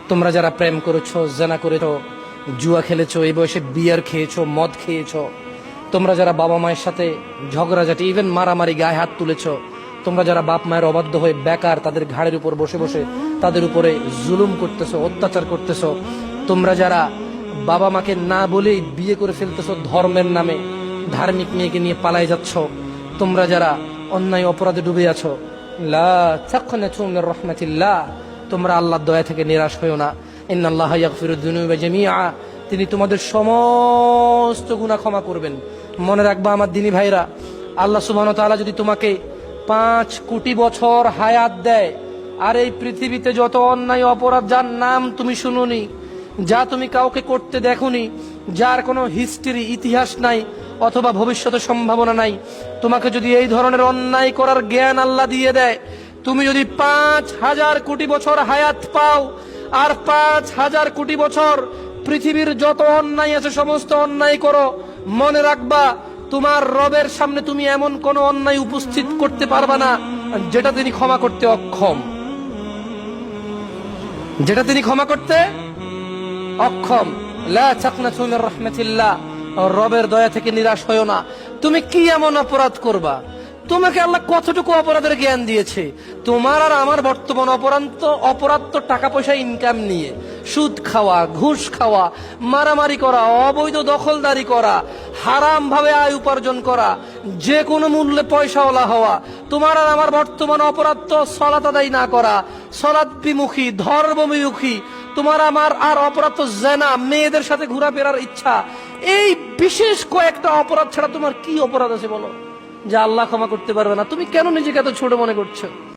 তোমরা যারা প্রেম করেছো, জেনা করেছো, জুয়া খেলেছো, এই বয়সে বিয়ার খেয়েছো, মদ খেয়েছো, তোমরা যারা বাবা মায়ের সাথে ঝগড়াঝাটি, ইভেন মারামারি, গায়ে হাত তুলেছো, তোমরা যারা বাপ মায়ের অবাধ্য হয়ে বেকার তাদের ঘাড়ের উপর বসে বসে তাদের উপরে জুলুম করতেছো, অত্যাচার করতেছো, তোমরা যারা বাবা মাকে না বলেই বিয়ে করে ফেলতেছো ধর্মের নামে, ধার্মিক মেয়েকে নিয়ে পালাই যাচ্ছ, তোমরা যারা অন্যায় অপরাধে ডুবে আছো, লা তাকনাতু মির রাহমাতিল্লাহ, তোমরা আল্লাহর দয়া থেকে নিরাশ হইও না। ইন্নাল্লাহা ইয়াগফিরুদ যুনুবা জামিআ, তিনি তোমাদের সমস্ত গুনাহ ক্ষমা করবেন। মনে রাখবা আমার দিনী ভাইরা, আল্লাহ সুবহানাহু ওয়া তাআলা যদি তোমাকে 5 কোটি বছর হায়াত দেয়, আর এই পৃথিবীতে যত অন্যায় অপরাধ যার নাম তুমি শুনোনি, যা তুমি কাউকে করতে দেখোনি, যার কোনো হিস্ট্রি ইতিহাস নাই অথবা ভবিষ্যতের সম্ভাবনা নাই, তোমাকে যদি এই ধরনের অন্যায় করার জ্ঞান আল্লাহ দিয়ে দেয়, তুমি যদি 5,000 কোটি বছর হায়াত পাও, আর 5,000 কোটি বছর পৃথিবীর যত অন্যায় আছে সমস্ত অন্যায় করো, মনে রাখবা তোমার রবের সামনে তুমি এমন কোন অন্যায় উপস্থিত করতে পারবা না যেটা তিনি ক্ষমা করতে অক্ষম, যেটা তিনি ক্ষমা করতে অক্ষম। লা তাকনাতু মির রাহমাতিল্লাহ, রবের দয়া থেকে নিরাশ হয়ো না। তুমি কি এমন অপরাধ করবা? তোমাকে আল্লাহ কতটুকু অপরাধের জ্ঞান দিয়েছে? তোমার আর আমার বর্তমান অপরাধ তো টাকা পয়সা ইনকাম নিয়ে, সুদ খাওয়া, ঘুষ খাওয়া, মারামারি করা, অবৈধ দখলদারি করা, হারাম ভাবে আয় উপার্জন করা, যে কোনো মূল্যে পয়সাওয়ালা হওয়া। তোমার আর আমার বর্তমান অপরাধ তো সালাত আদায় না করা, সালাত বিমুখী, ধর্ম বিমুখী। তোমার আমার আর অপরাধ তো জেনা, মেয়েদের সাথে ঘোরাফেরার ইচ্ছা। এই বিশেষ কয়েকটা অপরাধ ছাড়া তোমার কি অপরাধ আছে বলো, যা আল্লাহ ক্ষমা করতে পারবে না? তুমি কেন নিজেকে এত ছোট মনে করছো?